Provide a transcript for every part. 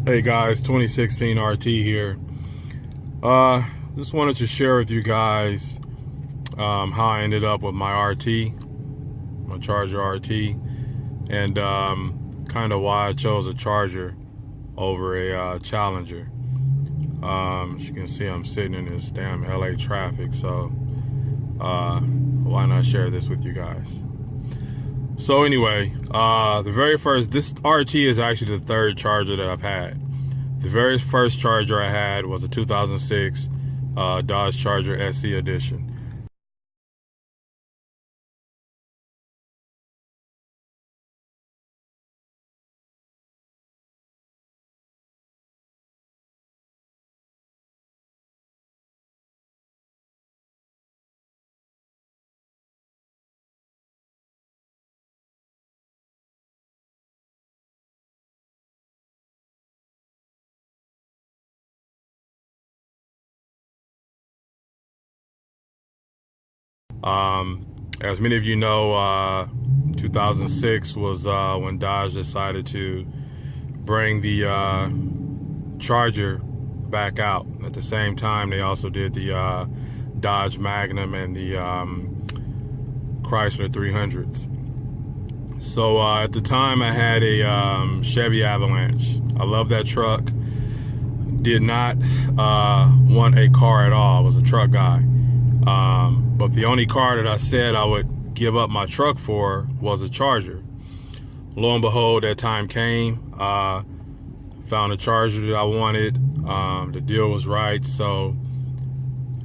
Hey guys, 2016 RT here. Just wanted to share with you guys how I ended up with my RT, my Charger RT, and kind of why I chose a Charger over a Challenger. As you can see, I'm sitting in this damn LA traffic, so why not share this with you guys? So anyway, this RT is actually the third Charger that I've had. The very first Charger I had was a 2006 Dodge Charger SE Edition. As many of you know, 2006 was when Dodge decided to bring the Charger back out. At the same time, they also did the Dodge Magnum and the Chrysler 300s. So at the time, I had a Chevy Avalanche. I love that truck. Did not want a car at all. I was a truck guy. But the only car that I said I would give up my truck for was a Charger. Lo and behold, that time came. Found a Charger that I wanted. The deal was right, so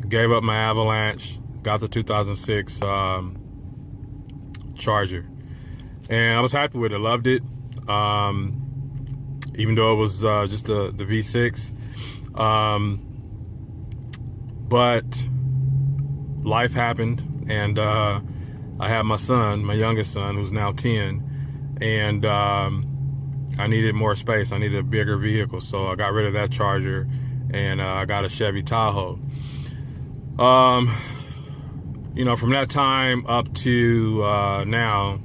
I gave up my Avalanche, got the 2006 Charger, and I was happy with it. Loved it, even though it was just the V6. But life happened, and I had my son, my youngest son, who's now 10, and I needed more space. I needed a bigger vehicle, so I got rid of that Charger, and I got a Chevy Tahoe. You know, from that time up to now,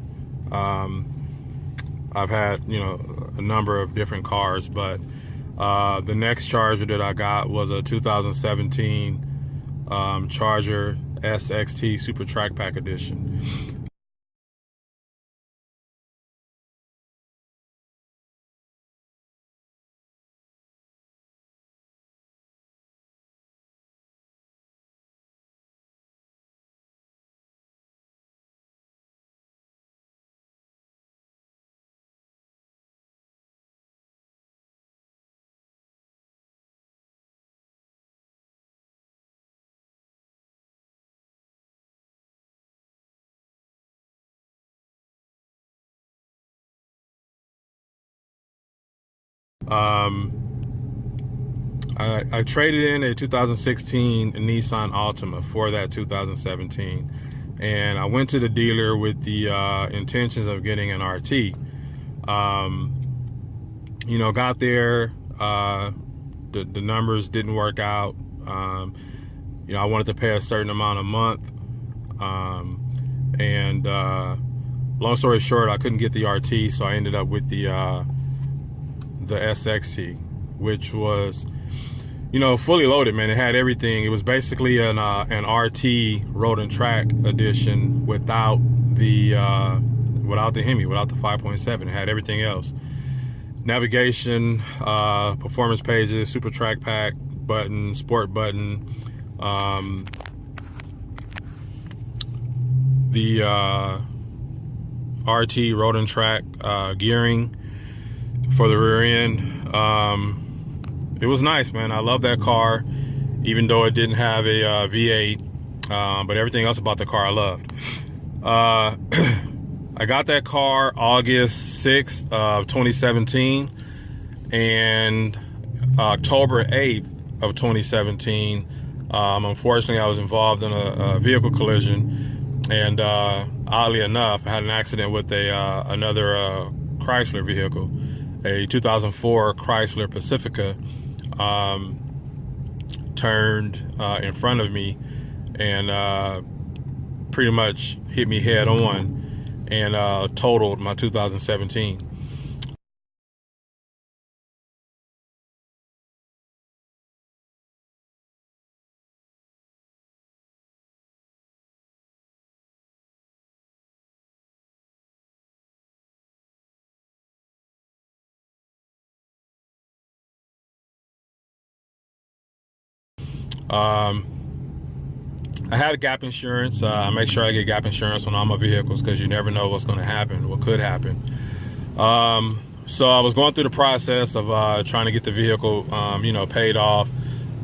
I've had, you know, a number of different cars, but the next Charger that I got was a 2017 Charger SXT Super Track Pack Edition. I traded in a 2016 Nissan Altima for that 2017, and I went to the dealer with the intentions of getting an RT. You know, got there, the numbers didn't work out. You know, I wanted to pay a certain amount a month, and long story short, I couldn't get the RT, so I ended up with the SXT, which was, you know, fully loaded, man. It had everything. It was basically an RT Road and Track edition without the Hemi, without the 5.7. It had everything else: navigation, performance pages, Super Track Pack button, sport button, the RT Road and Track gearing for the rear end. It was nice, man. I love that car, even though it didn't have a V8, but everything else about the car I loved. I got that car August 6th of 2017, and October 8th of 2017, unfortunately I was involved in a vehicle collision, and oddly enough, I had an accident with another Chrysler vehicle, a 2004 Chrysler Pacifica. Turned in front of me and pretty much hit me head on and totaled my 2017. I have gap insurance. I make sure I get gap insurance on all my vehicles because you never know what's going to happen, what could happen. So I was going through the process of trying to get the vehicle, paid off.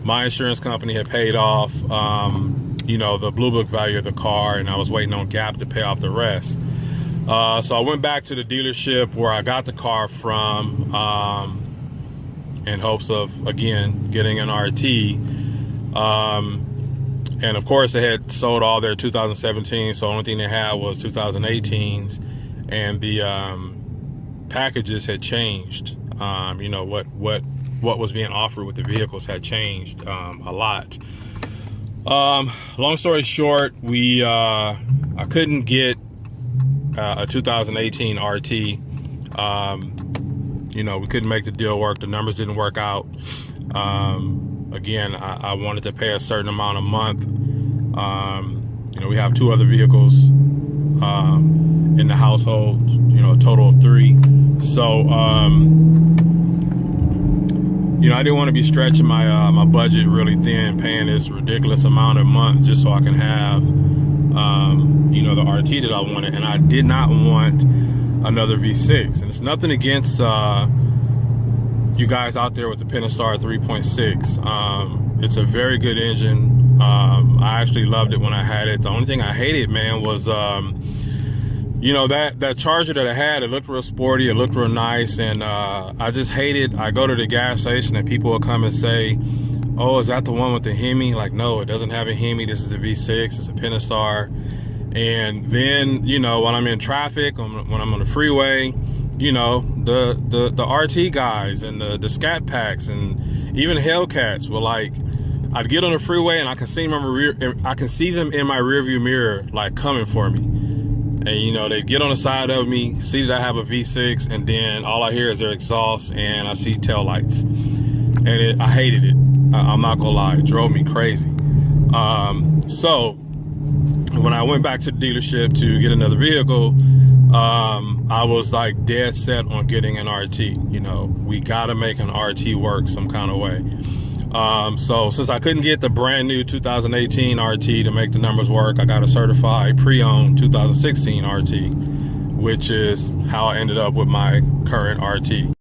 My insurance company had paid off, the Blue Book value of the car, and I was waiting on Gap to pay off the rest. So I went back to the dealership where I got the car from in hopes of, again, getting an RT. And of course they had sold all their 2017, so the only thing they had was 2018s, and the packages had changed. What was being offered with the vehicles had changed a lot. Long story short, I couldn't get a 2018 RT. We couldn't make the deal work. The numbers didn't work out. Again, I wanted to pay a certain amount a month. We have 2 other vehicles in the household, a total of 3. So, I didn't want to be stretching my budget really thin, paying this ridiculous amount a month just so I can have, the RT that I wanted. And I did not want another V6. And it's nothing against you guys out there with the Pentastar 3.6. It's a very good engine. I actually loved it when I had it. The only thing I hated, man, was that Charger that I had. It looked real sporty, it looked real nice, and I just hated. I go to the gas station and people will come and say, "Oh, is that the one with the Hemi?" Like, no, it doesn't have a Hemi. This is the V6. It's a Pentastar. And then, when I'm in traffic, when I'm on the freeway, the RT guys and the Scat Packs and even Hellcats were like, I'd get on the freeway and I can see them in my rearview mirror, like coming for me. And they get on the side of me, see that I have a V6, and then all I hear is their exhaust and I see tail lights. And I hated it. I'm not gonna lie, it drove me crazy. So when I went back to the dealership to get another vehicle, I was like dead set on getting an RT. We gotta make an RT work some kind of way. So since I couldn't get the brand new 2018 RT to make the numbers work, I got a certified pre-owned 2016 RT, which is how I ended up with my current RT.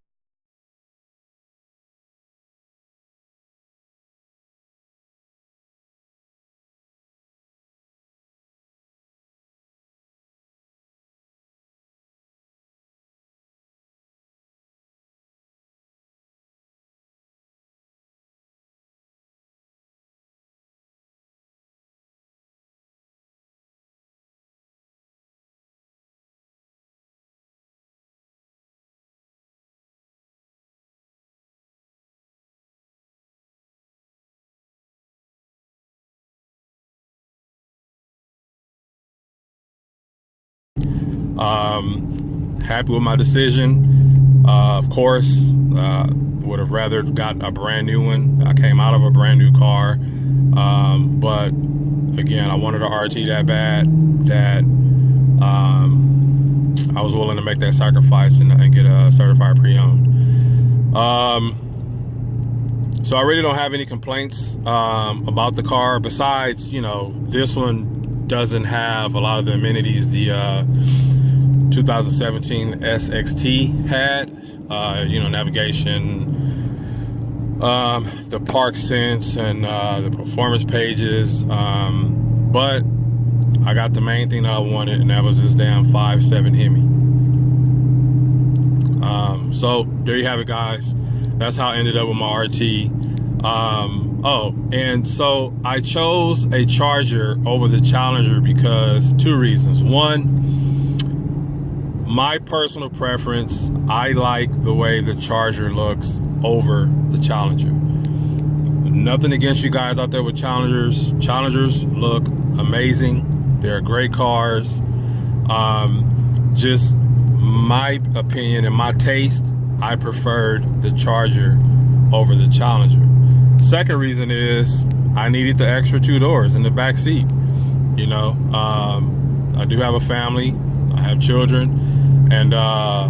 Happy with my decision. Of course, would have rather got a brand new one. I came out of a brand new car, but again, I wanted a RT that bad that I was willing to make that sacrifice and get a certified pre-owned. So I really don't have any complaints about the car. Besides, this one doesn't have a lot of the amenities the 2017 SXT had, navigation, the park sense, and the performance pages. But I got the main thing that I wanted, and that was this damn 5.7 Hemi. So there you have it, guys. That's how I ended up with my RT. And so I chose a Charger over the Challenger because 2 reasons. One, my personal preference, I like the way the Charger looks over the Challenger. Nothing against you guys out there with Challengers. Challengers look amazing. They're great cars. Just my opinion and my taste, I preferred the Charger over the Challenger. Second reason is I needed the extra 2 doors in the back seat. I do have a family, I have children, and a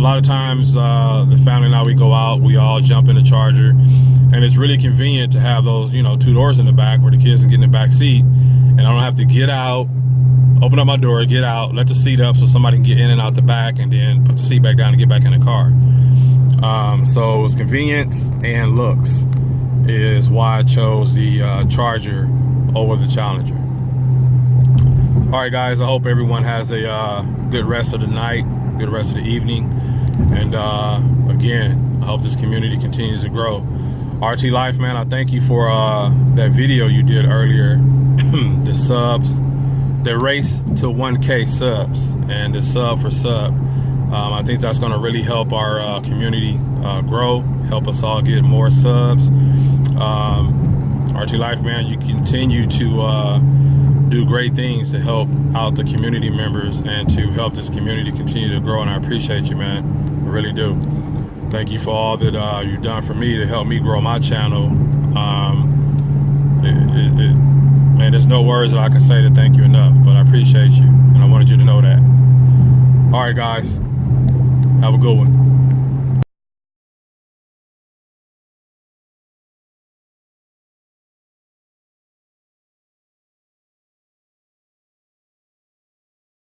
lot of times the family and I, we go out, we all jump in the Charger, And it's really convenient to have those, you know, 2 doors in the back where the kids can get in the back seat, and I don't have to get out, open up my door, get out, let the seat up so somebody can get in and out the back, and then put the seat back down and get back in the car. So it's convenience and looks is why I chose the Charger over the Challenger. All right, guys, I hope everyone has a good rest of the night, good rest of the evening. And again, I hope this community continues to grow. RT Life, man, I thank you for that video you did earlier, the subs, the race to 1K subs, and the sub for sub. I think that's going to really help our community grow, help us all get more subs. RT Life, man, you continue to do great things to help out the community members and to help this community continue to grow, and I appreciate you, man. I really do. Thank you for all that you've done for me to help me grow my channel. Man, there's no words that I can say to thank you enough, but I appreciate you, and I wanted you to know that. All right, guys, have a good one.